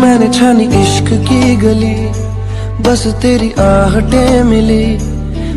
मैंने छानी इश्क की गली, बस तेरी आहटें मिली।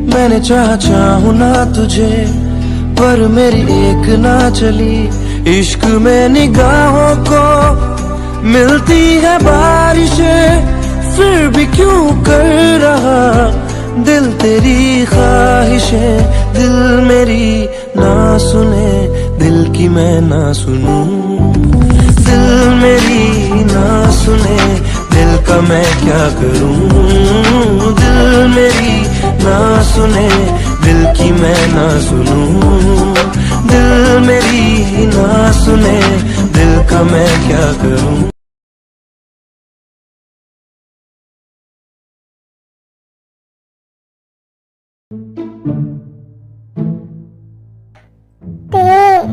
मैंने चाहूं ना तुझे, पर मेरी एक ना चली। इश्क में निगाहों को मिलती है बारिशें, फिर भी क्यों कर रहा दिल तेरी ख्वाहिशें। दिल मेरी ना सुने, दिल की मैं ना सुनूं। दिल मेरी ना सुने, दिल का मैं क्या करूं। दिल मेरी ना सुने, दिल की मैं ना सुनूं। दिल मेरी ना सुने, दिल का मैं क्या करूं।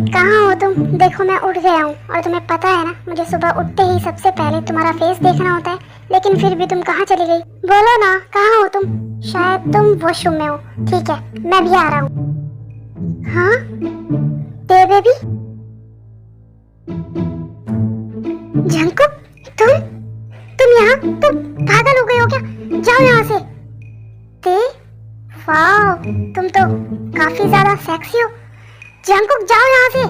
कहाँ हो तुम? देखो मैं उठ गया हूँ, और तुम्हें पता है ना मुझे सुबह उठते ही सबसे पहले तुम्हारा फेस देखना होता है। लेकिन फिर भी तुम कहाँ चली गई? बोलो ना, कहाँ हो तुम? शायद तुम वॉशरूम में हो। ठीक है, मैं भी आ रहा हूँ। हाँ ते बेबी, जंकुक, तुम यहाँ? तुम पागल हो गए हो क्या? जाओ यहाँ से। ते वाह, तुम तो काफी ज्यादा सेक्सी हो। जंकुक जाओ यहाँ से।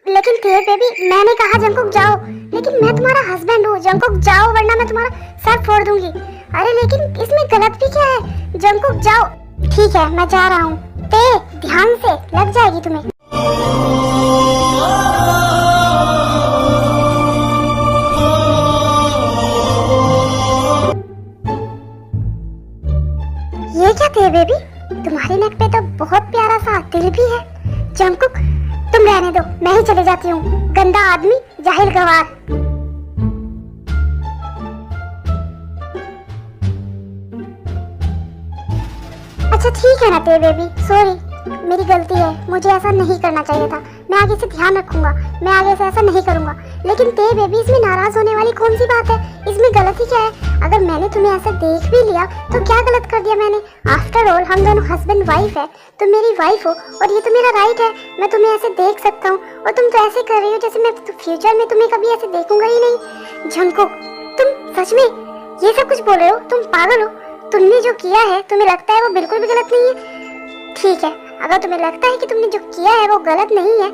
लेकिन थे बेबी, मैंने कहा जंकुक जाओ, लेकिन मैं तुम्हारा हस्बैंड हूँ। जंकुक जाओ वरना मैं तुम्हारा सर फोड़ दूंगी। अरे लेकिन इसमें गलत भी क्या है? जंकुक जाओ। ठीक है, मैं जा रहा हूँ। ते ध्यान से, लग जाएगी तुम्हें। ये क्या थे बेबी? तुम्हारी नेक पे तो बहुत प्यारा सा दिल भी है। जंकुक तुम रहने दो, मैं ही चले जाती हूँ। गंदा आदमी, जाहिल गवार। अच्छा ठीक है ना ते बेबी, सॉरी, मेरी गलती है। मुझे ऐसा नहीं करना चाहिए था। मैं आगे से ध्यान रखूंगा, मैं आगे से ऐसा नहीं करूंगा। लेकिन ते बेबी, इसमें नाराज होने वाली कौन सी बात है? इसमें गलती क्या है? अगर मैंने तुम्हें ऐसा देख भी लिया तो क्या गलत कर दिया मैंने? आफ्टर ऑल हम दोनों हस्बैंड वाइफ है। तुम मेरी वाइफ हो और ये तो मेरा राइट है। मैं तुम्हें ऐसे देख सकता हूँ, और तुम तो ऐसे कर रही हो जैसे मैं फ्यूचर में तुम्हें कभी ऐसे देखूंगा ही नहीं। झंको, तुम सच में ये सब कुछ बोल रहे हो? तुम पागल हो? तुमने जो किया है तुम्हें लगता है वो बिल्कुल भी गलत नहीं है? ठीक है, अगर तुम्हें लगता है कि तुमने जो किया है वो गलत नहीं है,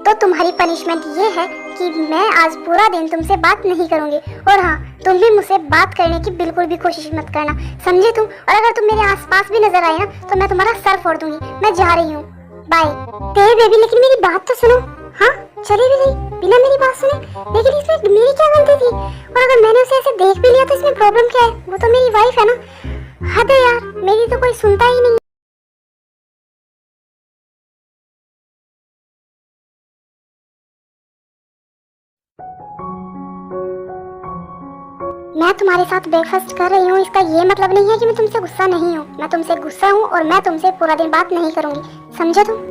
तो तुम्हारी पनिशमेंट ये है कि मैं आज पूरा दिन तुमसे बात नहीं करूंगी। और हाँ, तुम भी मुझसे बात करने की बिल्कुल भी कोशिश मत करना, समझे तुम? और अगर तुम मेरे आसपास भी नजर आए ना तो मैं तुम्हारा सर फोड़ दूंगी। मैं जा रही हूँ, बाय। ते बेबी, लेकिन मेरी बात तो सुनो। हाँ, चली भी गई बिना मेरी बात सुने। लेकिन इसमें मेरी क्या गलती थी? और अगर मैंने उसे ऐसे देख भी लिया तो इसमें प्रॉब्लम क्या है? वो तो मेरी वाइफ है ना। हद है यार, मेरी तो कोई सुनता ही नहीं। मैं तुम्हारे साथ ब्रेकफास्ट कर रही हूँ, इसका ये मतलब नहीं है कि मैं तुमसे गुस्सा नहीं हूँ। मैं तुमसे गुस्सा हूँ और मैं तुमसे पूरा दिन बात नहीं करूंगी, समझे तुम?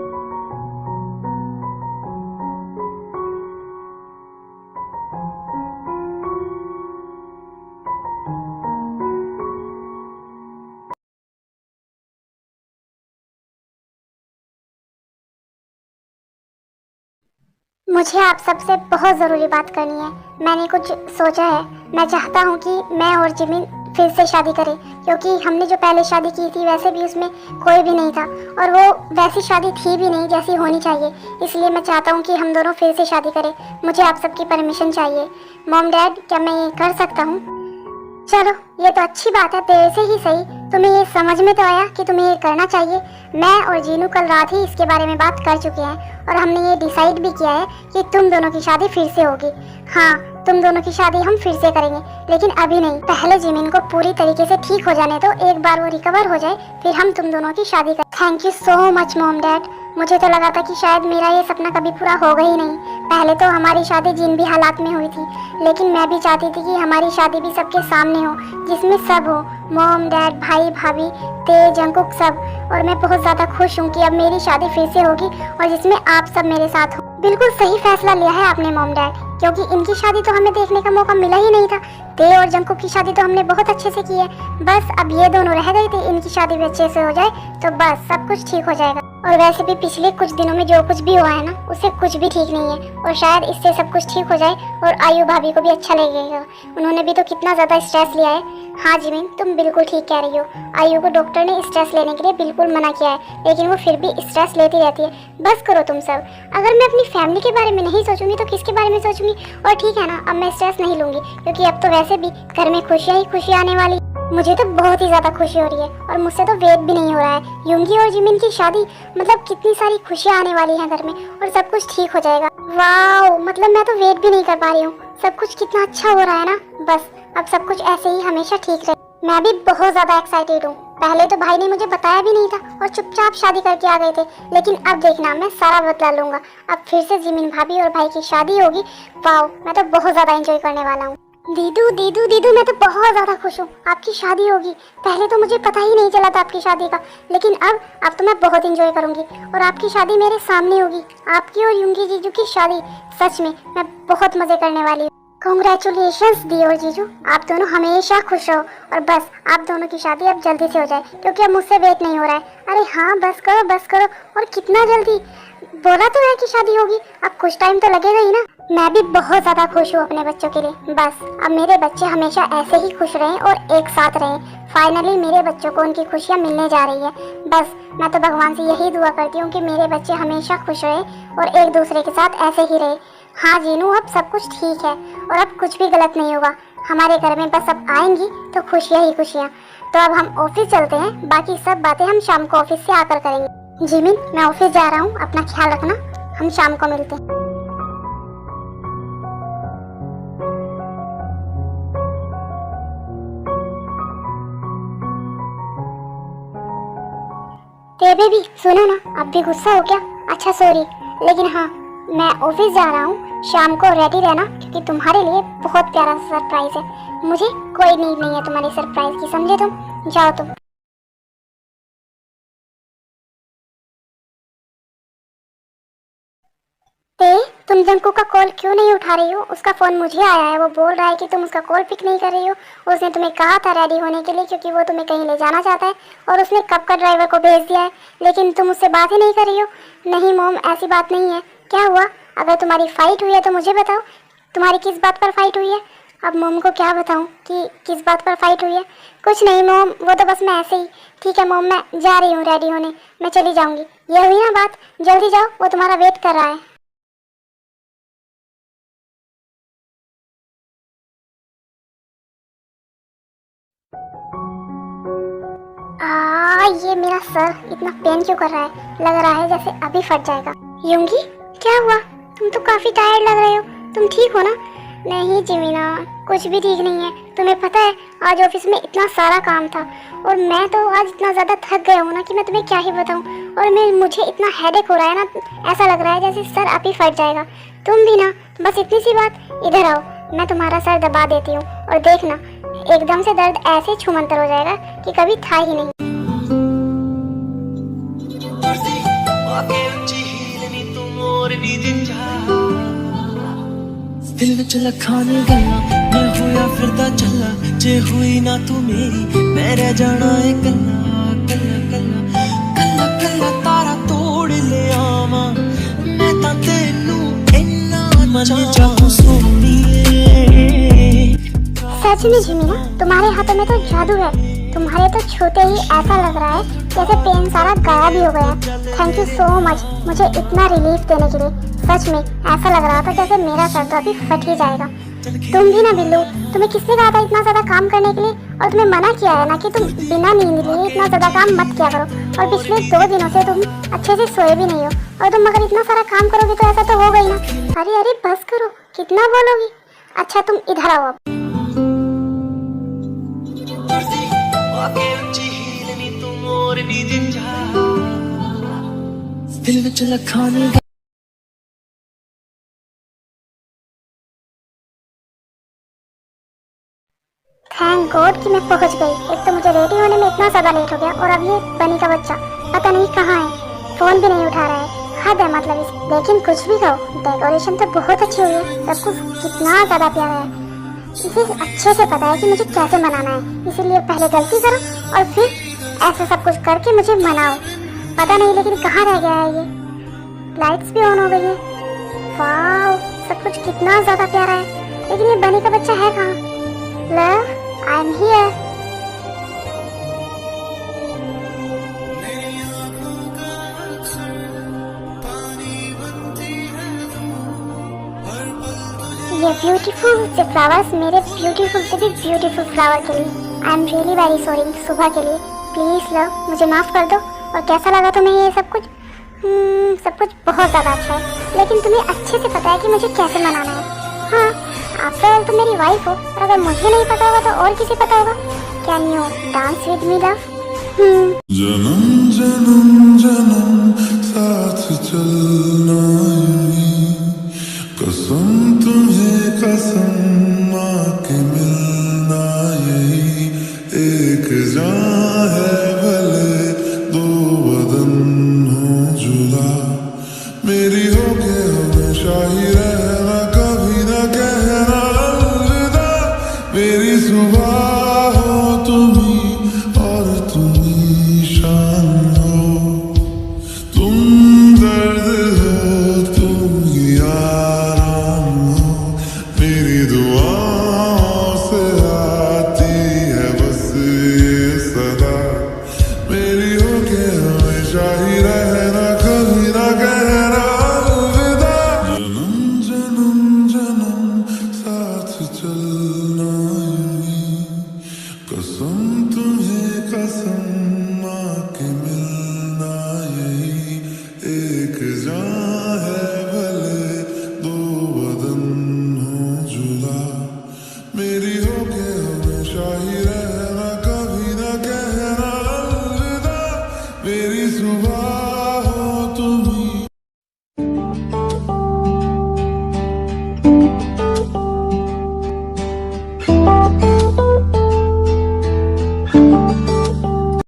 मुझे आप सबसे बहुत ज़रूरी बात करनी है। मैंने कुछ सोचा है। मैं चाहता हूँ कि मैं और जिमिन फिर से शादी करें, क्योंकि हमने जो पहले शादी की थी वैसे भी उसमें कोई भी नहीं था, और वो वैसी शादी थी भी नहीं जैसी होनी चाहिए। इसलिए मैं चाहता हूँ कि हम दोनों फिर से शादी करें। मुझे आप सबकी परमिशन चाहिए। मॉम डैड, क्या मैं ये कर सकता हूँ? चलो, ये तो अच्छी बात है, तेरे से ही सही। तुम्हें ये समझ में तो आया कि तुम्हें ये करना चाहिए। मैं और जीनू कल रात ही इसके बारे में बात कर चुके हैं, और हमने ये डिसाइड भी किया है कि तुम दोनों की शादी फिर से होगी। हाँ, तुम दोनों की शादी हम फिर से करेंगे, लेकिन अभी नहीं। पहले जिमिन को पूरी तरीके से ठीक हो जाने दो। एक बार वो रिकवर हो जाए, फिर हम तुम दोनों की शादी करें। Thank you so much mom dad. मुझे तो लगा था कि शायद मेरा ये सपना कभी पूरा होगा ही नहीं। पहले तो हमारी शादी जिन भी हालात में हुई थी, लेकिन मैं भी चाहती थी कि हमारी शादी भी सबके सामने हो, जिसमें सब हो, मॉम डैड, भाई भाभी, ते, जंकुक, सब। और मैं बहुत ज़्यादा खुश हूँ कि अब मेरी शादी फिर से होगी, और जिसमें आप सब मेरे साथ हो। बिल्कुल सही फैसला लिया है आपने मॉम डैड, क्योंकि इनकी शादी तो हमें देखने का मौका मिला ही नहीं था। ते और जंकुक की शादी तो हमने बहुत अच्छे से की है। बस अब ये दोनों रह गए थे, इनकी शादी भी अच्छे से हो जाए तो बस सब कुछ ठीक हो जाएगा। और वैसे भी पिछले कुछ दिनों में जो कुछ भी हुआ है ना, उससे कुछ भी ठीक नहीं है और शायद इससे सब कुछ ठीक हो जाए और आयु भाभी को भी अच्छा लगेगा। उन्होंने भी तो कितना ज़्यादा स्ट्रेस लिया है। हाँ जिमिन, तुम बिल्कुल ठीक कह रही हो। आयु को डॉक्टर ने स्ट्रेस लेने के लिए बिल्कुल मना किया है, लेकिन वो फिर भी स्ट्रेस लेती रहती है। बस करो तुम सब। अगर मैं अपनी फैमिली के बारे में नहीं सोचूंगी तो किसके बारे में सोचूंगी? और ठीक है ना, अब मैं स्ट्रेस नहीं लूंगी, क्योंकि अब तो वैसे भी घर में खुशियाँ ही खुशियाँ आने वाली। मुझे तो बहुत ही ज़्यादा खुशी हो रही है और मुझसे तो वेट भी नहीं हो रहा है। युंगी और जिमिन की शादी, मतलब कितनी सारी खुशियाँ आने वाली हैं घर में और सब कुछ ठीक हो जाएगा। वाओ, मतलब मैं तो वेट भी नहीं कर पा रही हूँ। सब कुछ कितना अच्छा हो रहा है ना। बस अब सब कुछ ऐसे ही हमेशा ठीक रहे। मैं भी बहुत ज़्यादा एक्साइटेड हूँ। पहले तो भाई ने मुझे बताया भी नहीं था और चुपचाप शादी करके आ गए थे, लेकिन अब देखना, मैं सारा बदला लूंगा। अब फिर से जिमिन भाभी और भाई की शादी होगी। वाओ, मैं तो बहुत ज़्यादा एंजॉय करने वाला हूँ। दीदू दीदू दीदू, मैं तो बहुत ज़्यादा खुश हूँ। आपकी शादी होगी। पहले तो मुझे पता ही नहीं चला था आपकी शादी का, लेकिन अब तो मैं बहुत एंजॉय करूँगी और आपकी शादी मेरे सामने होगी। आपकी और युंगी जीजू की शादी, सच में मैं बहुत मज़े करने वाली हूँ। कॉन्ग्रेचुलेशंस दी और जीजू, आप दोनों हमेशा खुश रहो और बस आप दोनों की शादी अब जल्दी से हो जाए, क्योंकि अब मुझसे वेट नहीं हो रहा है। अरे हाँ, बस करो बस करो। और कितना जल्दी बोला तो है कि शादी होगी, अब कुछ टाइम तो लगेगा ही ना। मैं भी बहुत ज़्यादा खुश हूँ अपने बच्चों के लिए। बस अब मेरे बच्चे हमेशा ऐसे ही खुश रहें और एक साथ रहें। फाइनली मेरे बच्चों को उनकी खुशियाँ मिलने जा रही है। बस मैं तो भगवान से यही दुआ करती हूँ कि मेरे बच्चे हमेशा खुश रहें और एक दूसरे के साथ ऐसे ही रहे। हाँ जीनू, अब सब कुछ ठीक है और अब कुछ भी गलत नहीं होगा हमारे घर में। बस अब आएंगी तो खुशियाँ ही खुशियाँ। तो अब हम ऑफिस चलते हैं, बाकी सब बातें हम शाम को ऑफिस से आकर करेंगे। जिमिन, मैं ऑफिस जा रहा हूँ, अपना ख्याल रखना। हम शाम को मिलते हैं। बेबी सुनो ना, अब भी गुस्सा हो क्या? अच्छा सॉरी, लेकिन हाँ, मैं ऑफिस जा रहा हूँ। शाम को रेडी रहना, क्योंकि तुम्हारे लिए बहुत प्यारा सरप्राइज है। मुझे कोई नीड नहीं है तुम्हारी सरप्राइज की, समझे तुम? जाओ तुम। तुम जंकू का कॉल क्यों नहीं उठा रही हो? उसका फोन मुझे आया है, वो बोल रहा है कि तुम उसका कॉल पिक नहीं कर रही हो। उसने तुम्हें कहा था रेडी होने के लिए, क्योंकि वो तुम्हें कहीं ले जाना चाहता है और उसने कब का ड्राइवर को भेज दिया है, लेकिन तुम उससे बात ही नहीं कर रही हो। नहीं मोम, ऐसी बात नहीं है। क्या हुआ? अगर तुम्हारी फाइट हुई है तो मुझे बताओ, तुम्हारी किस बात पर फाइट हुई है? अब मोम को क्या बताऊं कि किस बात पर फाइट हुई है? कुछ नहीं मोम, वो तो बस मैं ऐसे ही। ठीक है मोम, मैं जा रही हूँ रेडी होने, मैं चली जाऊंगी। ये हुई ना बात, जल्दी जाओ, वो तुम्हारा वेट कर रहा है। ये मेरा सर इतना पेन क्यों कर रहा है? लग रहा है जैसे अभी फट जाएगा। युंगी, क्या हुआ? तुम तो काफी टायर्ड लग रहे हो, तुम ठीक हो ना? नहीं जिमीना, कुछ भी ठीक नहीं है। तुम्हें पता है आज ऑफिस में इतना सारा काम था और मैं तो आज इतना ज़्यादा थक गया हूँ ना कि मैं तुम्हें क्या ही बताऊँ। और मुझे इतना हेडेक हो रहा है ना, ऐसा लग रहा है जैसे सर आप ही फट जाएगा। तुम भी ना, बस इतनी सी बात, इधर आओ, मैं तुम्हारा सर दबा देती हूँ और देखना एकदम से दर्द ऐसे छूमंतर हो जाएगा कि कभी था ही नहीं। दिल विच लखां दी गल्लां, मैं होया फिरदा चला, जे हुई ना तू मेरी मैं रह जाना है कल्ला कल्ला कल्ला कल्ला कल्ला। तारा तोड़ ले आवां मैं तां तैनू इन्ना मन चाहूं सोहणीए। सच में जिमीना, तुम्हारे हाथों में तो जादू है। तुम्हारे तो छूते ही ऐसा लग रहा है जैसे पेन सारा गायब ही हो गया। थैंक यू सो मच मुझे इतना रिलीफ देने के लिए। सच में ऐसा लग रहा था जैसे मेरा सर तो अभी फट ही जाएगा। तुम भी ना बिल्लू, तुम्हें किसने कहा था इतना ज़्यादा काम करने के लिए? और तुम्हें मना किया है ना कि तुम बिना नींद लिए इतना ज़्यादा काम मत किया करो। और पिछले 2 दिनों से तुम अच्छे से सोए भी नहीं हो, और तुम अगर इतना सारा काम करोगे तो ऐसा तो होगा ही ना। अरे अरे बस करो, कितना बोलोगी? अच्छा तुम इधर आओ। अब दिल विच लखां दी थैंक गॉड कि मैं पहुंच गई। एक तो मुझे रेडी होने में इतना ज़्यादा लेट हो गया और अब ये बनी का बच्चा पता नहीं कहाँ है, फ़ोन भी नहीं उठा रहा है। हद है मतलब इस। लेकिन कुछ भी कहो, डेकोरेशन तो बहुत अच्छी हुई है, सब कुछ कितना ज़्यादा प्यारा है। इसे अच्छे से पता है कि मुझे कैसे मनाना है, इसीलिए पहले गलती करो और फिर ऐसा सब कुछ करके मुझे मनाओ। पता नहीं लेकिन कहाँ रह गया है ये। लाइट्स भी ऑन हो गई है। वाव, सब कुछ कितना ज्यादा प्यारा है, लेकिन ये बनी का बच्चा है कहाँ? Love, I am here. ये ब्यूटीफुल से फ्लावर्स मेरे ब्यूटीफुल से भी ब्यूटीफुल फ्लावर के लिए। I am really very sorry सुबह के लिए। प्लीज लव, मुझे माफ कर दो। और कैसा लगा तुम्हें ये सब कुछ? सब कुछ बहुत ज़्यादा अच्छा है, लेकिन तुम्हें अच्छे से पता है कि मुझे कैसे मनाना है। हाँ, आफ्टर ऑल तुम मेरी वाइफ हो, और अगर मुझे नहीं पता होगा तो और किसे पता होगा? Can you dance with me love? जन्म जन्म जन्म साथ चलना यूं, कसम तुम्हें कसम माँ के मिलना यही। एक जान है भले दो बदन हो जुदा, मेरी होके हमेशा ही रहना, कभी ना कहना अलविदा। मेरी सुबह हो तुम्ही और तुम्ही शाम हो, तुम दर्द हो तुम ही आराम हो। मेरी दुआओं से आती है बस ये सदा, मेरी होके हमेशा ही रहना, कभी ना कहना अलविदा। जन्म जन्म